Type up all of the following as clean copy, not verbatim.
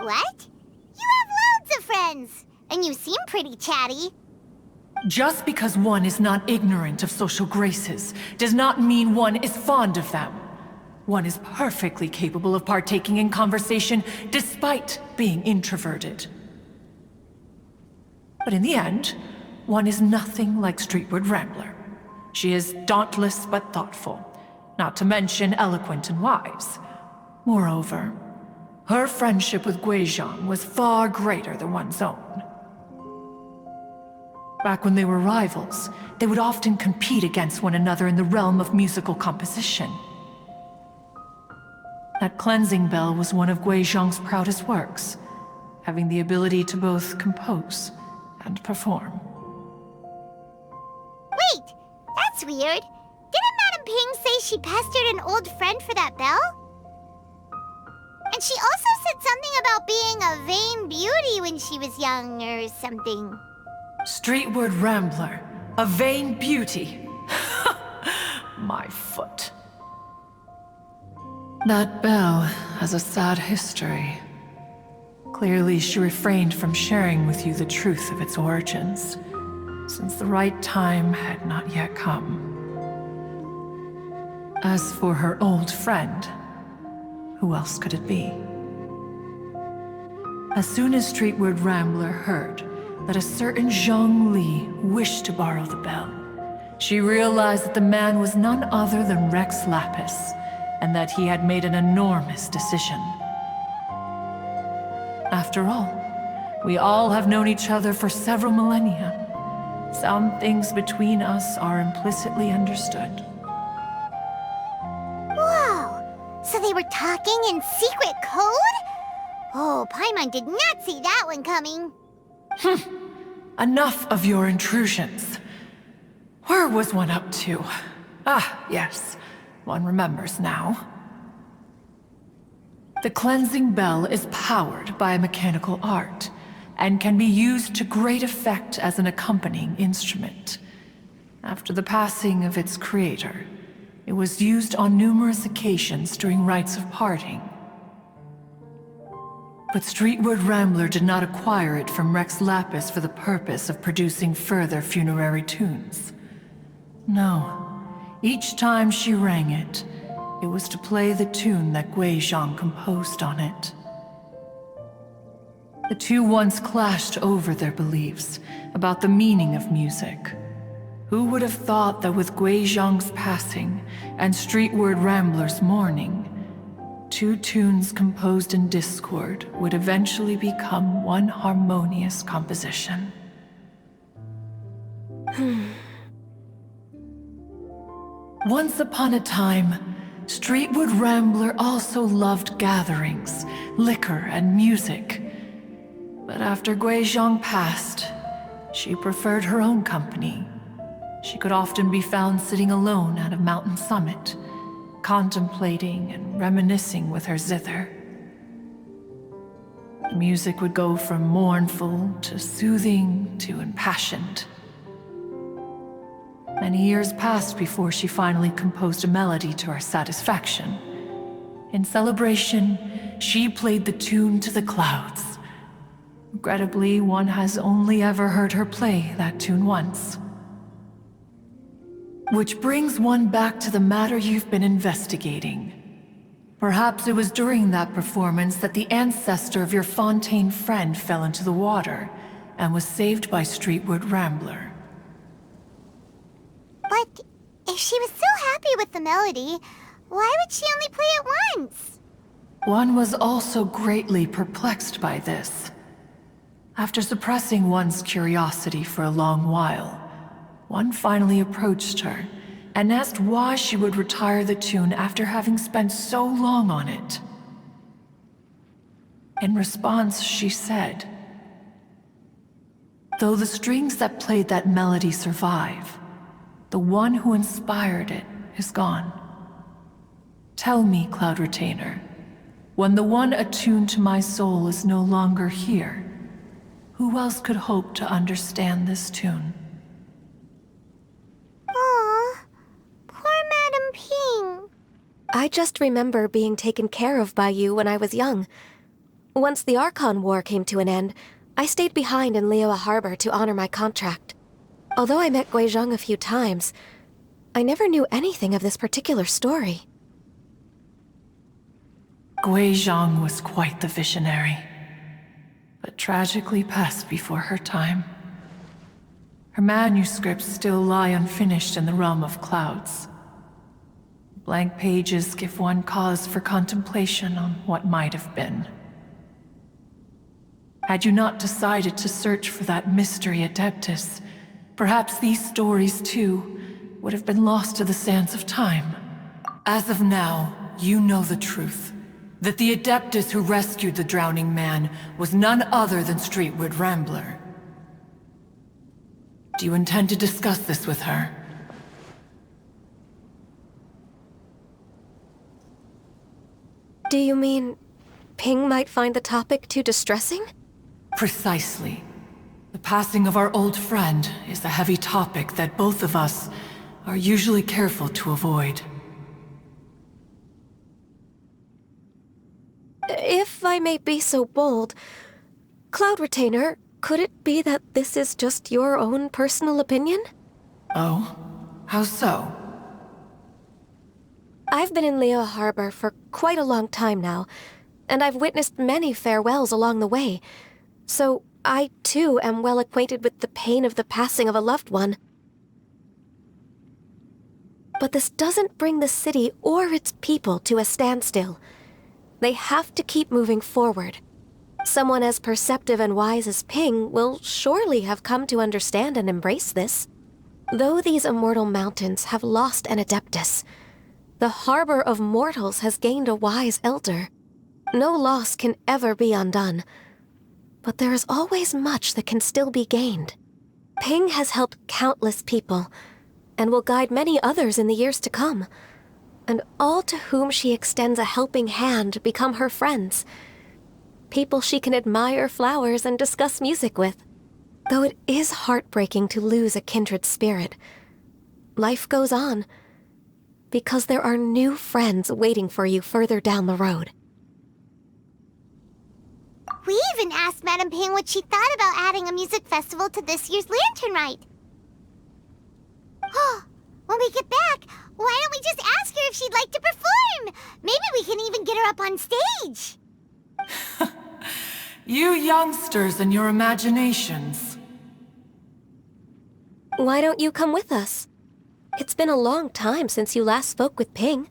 What? You have loads of friends, and you seem pretty chatty. Just because one is not ignorant of social graces does not mean one is fond of them. One is perfectly capable of partaking in conversation despite being introverted. But in the end, one is nothing like Streetward Rambler. She is dauntless but thoughtful, not to mention eloquent and wise. Moreover, her friendship with Guizhong was far greater than one's own. Back when they were rivals, they would often compete against one another in the realm of musical composition. That cleansing bell was one of Guizhong's proudest works, having the ability to both compose and perform. Wait, that's weird. Didn't Madame Ping say she pestered an old friend for that bell? And she also said something about being a vain beauty when she was young or something. Streetward Rambler, a vain beauty. My foot. That bell has a sad history. Clearly, she refrained from sharing with you the truth of its origins, since the right time had not yet come. As for her old friend, who else could it be? As soon as Streetward Rambler heard that a certain Zhang Li wished to borrow the bell, she realized that the man was none other than Rex Lapis, and that he had made an enormous decision. After all, we all have known each other for several millennia. Some things between us are implicitly understood. Whoa! So they were talking in secret code? Oh, Paimon did not see that one coming. Enough of your intrusions. Where was one up to? Ah, yes. One remembers now. The cleansing bell is powered by a mechanical art, and can be used to great effect as an accompanying instrument. After the passing of its creator, it was used on numerous occasions during rites of parting. But Streetward Rambler did not acquire it from Rex Lapis for the purpose of producing further funerary tunes. No. Each time she rang it, it was to play the tune that Guizhong composed on it. The two once clashed over their beliefs about the meaning of music. Who would have thought that with Guizhong's passing and Streetward Rambler's mourning, two tunes composed in discord would eventually become one harmonious composition? Once upon a time, Streetward Rambler also loved gatherings, liquor, and music. But after Guizhong passed, she preferred her own company. She could often be found sitting alone at a mountain summit, contemplating and reminiscing with her zither. The music would go from mournful to soothing to impassioned. Many years passed before she finally composed a melody to her satisfaction. In celebration, she played the tune to the clouds. Regrettably, one has only ever heard her play that tune once. Which brings one back to the matter you've been investigating. Perhaps it was during that performance that the ancestor of your Fontaine friend fell into the water and was saved by Streetward Rambler. But if she was so happy with the melody, why would she only play it once? One was also greatly perplexed by this. After suppressing one's curiosity for a long while, one finally approached her and asked why she would retire the tune after having spent so long on it. In response, she said, "Though the strings that played that melody survive, the one who inspired it is gone. Tell me, Cloud Retainer, when the one attuned to my soul is no longer here, who else could hope to understand this tune?" Aw, poor Madame Ping. I just remember being taken care of by you when I was young. Once the Archon War came to an end, I stayed behind in Liyue Harbor to honor my contract. Although I met Guizhong a few times, I never knew anything of this particular story. Guizhong was quite the visionary, but tragically passed before her time. Her manuscripts still lie unfinished in the realm of clouds. Blank pages give one cause for contemplation on what might have been. Had you not decided to search for that mystery Adeptus, perhaps these stories, too, would have been lost to the sands of time. As of now, you know the truth. That the Adeptus who rescued the drowning man was none other than Streetwood Rambler. Do you intend to discuss this with her? Do you mean Ping might find the topic too distressing? Precisely. The passing of our old friend is a heavy topic that both of us are usually careful to avoid. If I may be so bold, Cloud Retainer, could it be that this is just your own personal opinion? Oh? How so? I've been in Liyue Harbor for quite a long time now, and I've witnessed many farewells along the way, so I too am well acquainted with the pain of the passing of a loved one. But this doesn't bring the city or its people to a standstill. They have to keep moving forward. Someone as perceptive and wise as Ping will surely have come to understand and embrace this. Though these immortal mountains have lost an Adeptus, the harbor of mortals has gained a wise elder. No loss can ever be undone, but there is always much that can still be gained. Ping has helped countless people, and will guide many others in the years to come. And all to whom she extends a helping hand become her friends. People she can admire flowers and discuss music with. Though it is heartbreaking to lose a kindred spirit, life goes on, because there are new friends waiting for you further down the road. We even asked Madame Ping what she thought about adding a music festival to this year's Lantern Rite. Oh, when we get back, why don't we just ask her if she'd like to perform? Maybe we can even get her up on stage. You youngsters and your imaginations. Why don't you come with us? It's been a long time since you last spoke with Ping,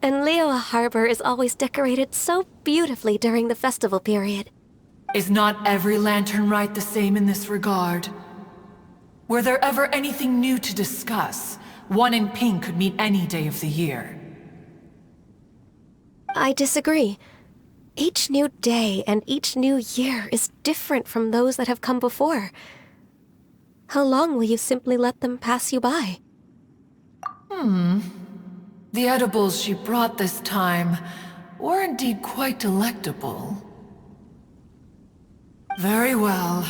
and Liyue Harbor is always decorated so beautifully during the festival period. Is not every Lantern Rite the same in this regard? Were there ever anything new to discuss? One in Ping could meet any day of the year. I disagree. Each new day and each new year is different from those that have come before. How long will you simply let them pass you by? The edibles she brought this time were indeed quite delectable. Very well.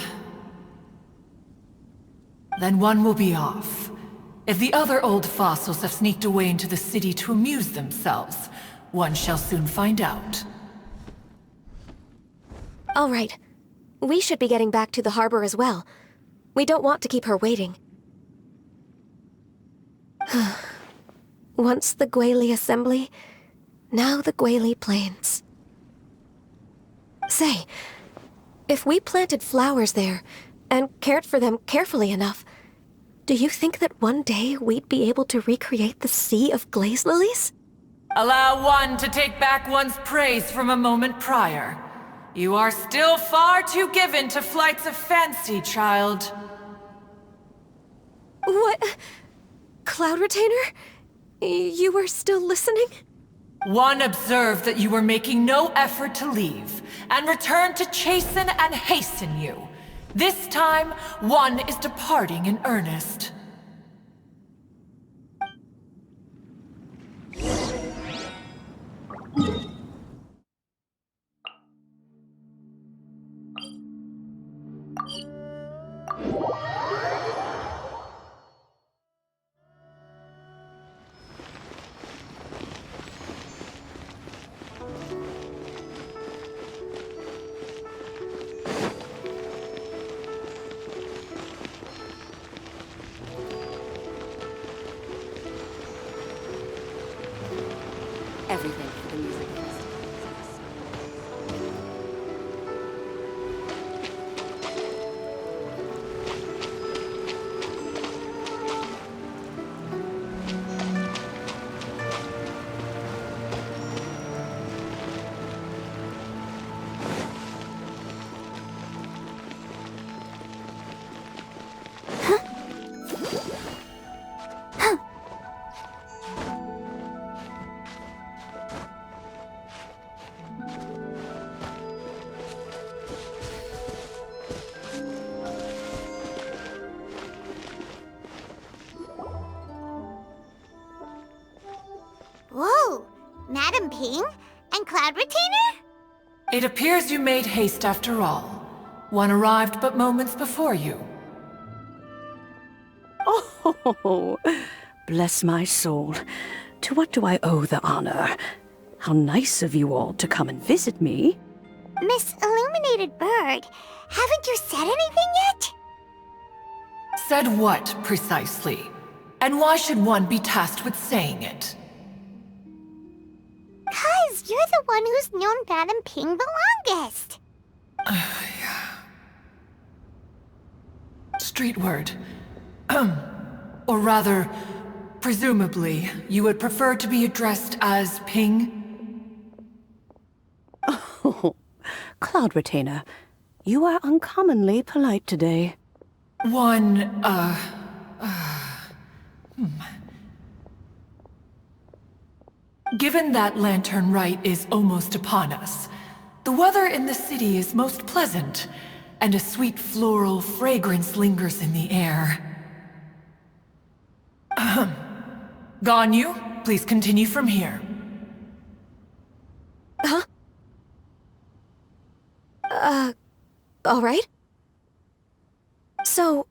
Then one will be off. If the other old fossils have sneaked away into the city to amuse themselves, one shall soon find out. All right. We should be getting back to the harbor as well. We don't want to keep her waiting. Once the Guili Assembly, now the Guili Plains. Say, if we planted flowers there, and cared for them carefully enough, do you think that one day we'd be able to recreate the sea of glaze lilies? Allow one to take back one's praise from a moment prior. You are still far too given to flights of fancy, child. What? Cloud Retainer? You were still listening? One observed that you were making no effort to leave, and returned to chasten and hasten you. This time, one is departing in earnest. excitement for the music festival. Whoa! Madam Ping? And Cloud Retainer? It appears you made haste after all. One arrived but moments before you. Oh, bless my soul. To what do I owe the honor? How nice of you all to come and visit me. Miss Illuminated Bird, haven't you said anything yet? Said what, precisely? And why should one be tasked with saying it? 'Cause you're the one who's known Madam Ping the longest. Street word. Or rather, presumably, you would prefer to be addressed as Ping? Oh, Cloud Retainer, you are uncommonly polite today. Given that Lantern Rite is almost upon us, the weather in the city is most pleasant, and a sweet floral fragrance lingers in the air. Ganyu, please continue from here. All right. So,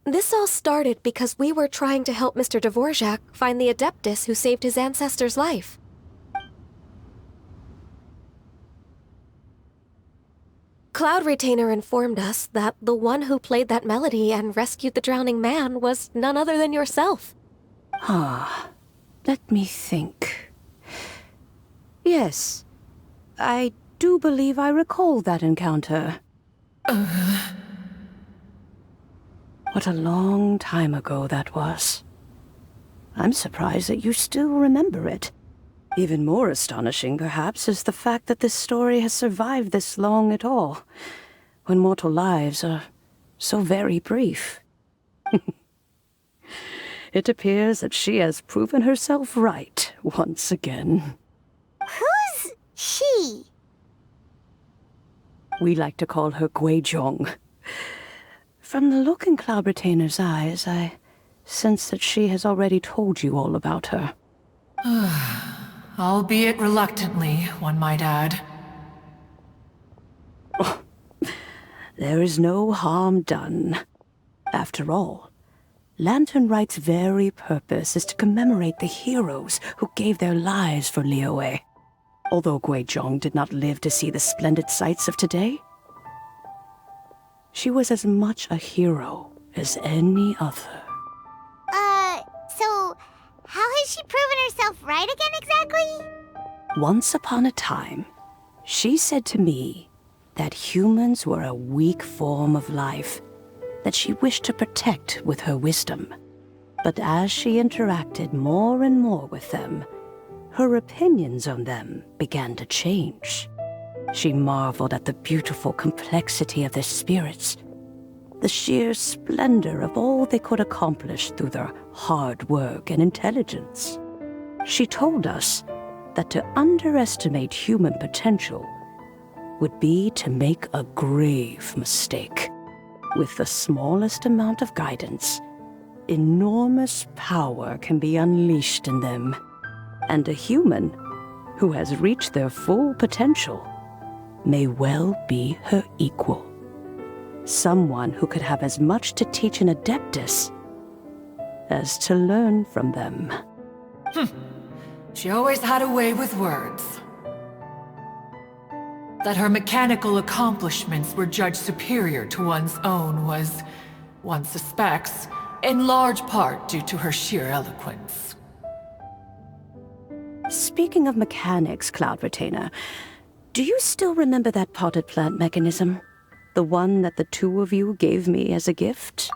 this all started because we were trying to help Mr. Dvorak find the Adeptus who saved his ancestor's life. Cloud Retainer informed us that the one who played that melody and rescued the drowning man was none other than yourself. Let me think. Yes, I do believe I recall that encounter. What a long time ago that was. I'm surprised that you still remember it. Even more astonishing, perhaps, is the fact that this story has survived this long at all, when mortal lives are so very brief. It appears that she has proven herself right once again. Who's she? We like to call her Guizhong. From the look in Cloud Retainer's eyes, I sense that she has already told you all about her. Albeit reluctantly, one might add. There is no harm done. After all, Lantern Rite's very purpose is to commemorate the heroes who gave their lives for Liyue. Although Guizhong did not live to see the splendid sights of today, she was as much a hero as any other. So, how has she proven herself right again exactly? Once upon a time, she said to me that humans were a weak form of life that she wished to protect with her wisdom. But as she interacted more and more with them, her opinions on them began to change. She marveled at the beautiful complexity of their spirits, the sheer splendor of all they could accomplish through their hard work and intelligence. She told us that to underestimate human potential would be to make a grave mistake. With the smallest amount of guidance, enormous power can be unleashed in them. And a human who has reached their full potential may well be her equal. Someone who could have as much to teach an Adeptus as to learn from them. She always had a way with words. That her mechanical accomplishments were judged superior to one's own was, one suspects, in large part due to her sheer eloquence. Speaking of mechanics, Cloud Retainer, do you still remember that potted plant mechanism? The one that the two of you gave me as a gift?